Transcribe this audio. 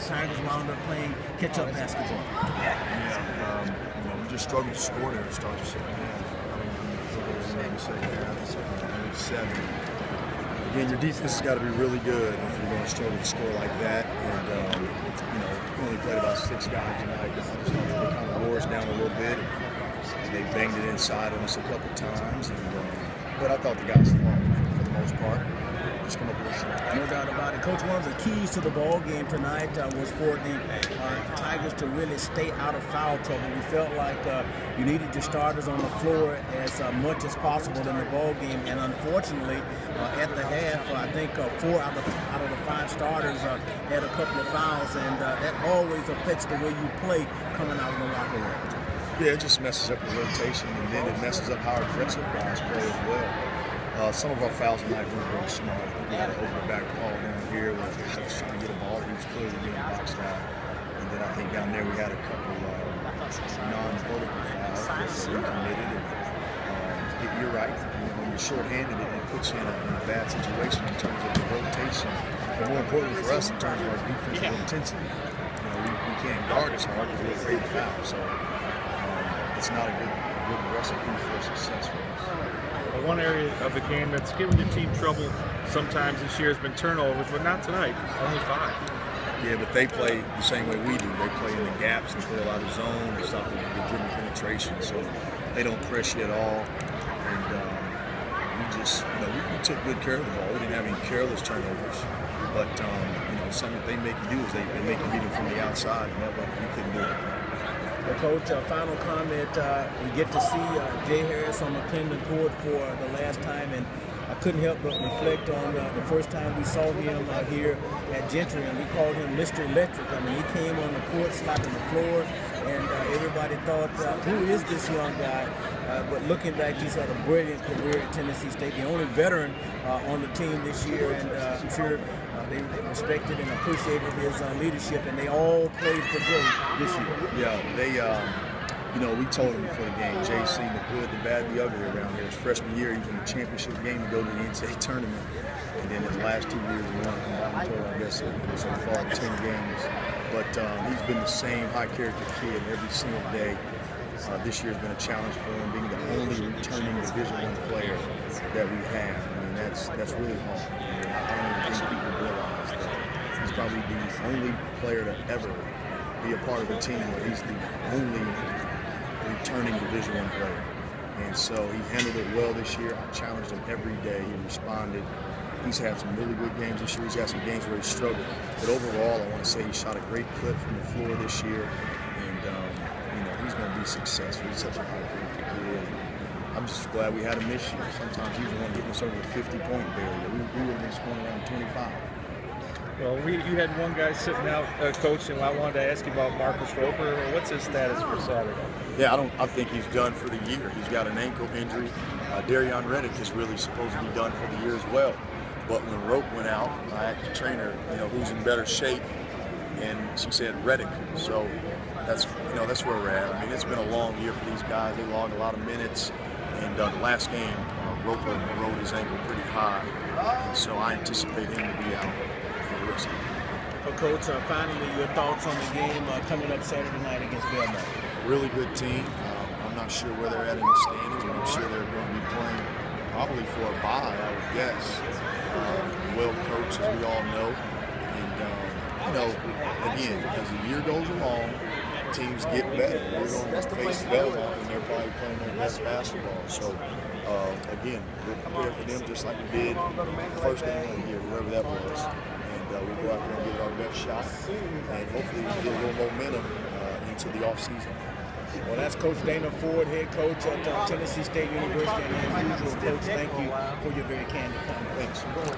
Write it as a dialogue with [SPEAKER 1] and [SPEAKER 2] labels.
[SPEAKER 1] Tigers wound up playing catch-up basketball.
[SPEAKER 2] We just struggled to score there to start the second half. Maybe second half, maybe 7. Again, your defense has got to be really good if you're going to struggle to score like that. And we only played about 6 guys tonight. I just thought they kind of wore us down a little bit. They banged it inside on us a couple times, but I thought the guys fought for the most part. Just come up with a shot.
[SPEAKER 1] No doubt about it. Coach, one of the keys to the ball game tonight was for the Tigers to really stay out of foul trouble. We felt like you needed your starters on the floor as much as possible in the ball game, and unfortunately, at the half, I think 4 out of the 5 starters had a couple of fouls, and that always affects the way you play coming out of the locker room.
[SPEAKER 2] Yeah, it just messes up the rotation, and then it messes up how aggressive guys play as well. Some of our fouls tonight were very small. We had an over the back ball down here where the guy was trying to get a ball. He was clearly being boxed out. And then I think down there we had a couple non-vertical fouls that we committed. And you're right. When you're short-handed, it puts you in a bad situation in terms of the rotation. But more importantly for us, in terms of our defensive intensity. We can't guard as hard because we're afraid to foul. So it's not a good recipe for success for us.
[SPEAKER 3] One area of the game that's given the team trouble sometimes this year has been turnovers, but not tonight. Only 5.
[SPEAKER 2] Yeah, but they play the same way we do. They play in the gaps, they play a lot of zone, they stop the dribble penetration, so they don't press you at all. And we just, we took good care of the ball. We didn't have any careless turnovers. But, something that they make you do is they make you beat them from the outside, and that way we couldn't do it.
[SPEAKER 1] Well, Coach, final comment, we get to see Jay Harris on the Cleveland court for the last time, and I couldn't help but reflect on the first time we saw him here at Gentry, and we called him Mr. Electric. I mean, he came on the court, slapping the floor, and everybody thought, who is this young guy? But looking back, he's had a brilliant career at Tennessee State, the only veteran on the team this year, and I'm sure they respected and appreciated his leadership, and they all played for Jay this year.
[SPEAKER 2] Yeah, they, we told him before the game, Jay's seen the good, the bad, the ugly around here. His freshman year, he was in the championship game to go to the NCAA tournament, and then his last 2 years, he won a combined total, I guess, so far 10 games. But he's been the same high-character kid every single day. This year's been a challenge for him, being the only returning Division I player that we have. I mean, that's really hard. I don't even think people realize that he's probably the only player to ever be a part of a team where he's the only returning Division I player. And so he handled it well this year. I challenged him every day. He responded. He's had some really good games this year. He's had some games where he struggled. But overall, I want to say he shot a great clip from the floor this year. And, he's going to be successful. He's such a high-character kid. I'm just glad we had him this year. Sometimes he was the one getting us over the 50-point barrier. We would have been scoring around 25.
[SPEAKER 3] Well, you had one guy sitting out, Coach, and I wanted to ask you about Marcus Roper. What's his status for Saturday?
[SPEAKER 2] Yeah, I think he's done for the year. He's got an ankle injury. Darion Reddick is really supposed to be done for the year as well. But when Rope went out, I asked the trainer, who's in better shape, and she said Reddick. So that's where we're at. I mean, it's been a long year for these guys. They logged a lot of minutes, and the last game, Roper rode his ankle pretty high, and so I anticipate him to be out for the rest of the year.
[SPEAKER 1] Well, Coach, finally, your thoughts on the game coming up Saturday night against Belmont?
[SPEAKER 2] Really good team. I'm not sure where they're at in the standings, but I'm sure they're going to be playing probably for a bye, I would guess. Well coached, as we all know. And, again, as the year goes along, teams get better. We're going to face Belmont, and they're probably playing their best basketball. So, again, we'll prepare for them just like we did the first game of the year, wherever that was. And we'll go out there and give it our best shot. And hopefully we get a little momentum into the offseason.
[SPEAKER 1] Well, that's Coach Dana Ford, head coach at Tennessee State University. And as usual, Coach, thank you for your very candid comments.
[SPEAKER 2] Thanks.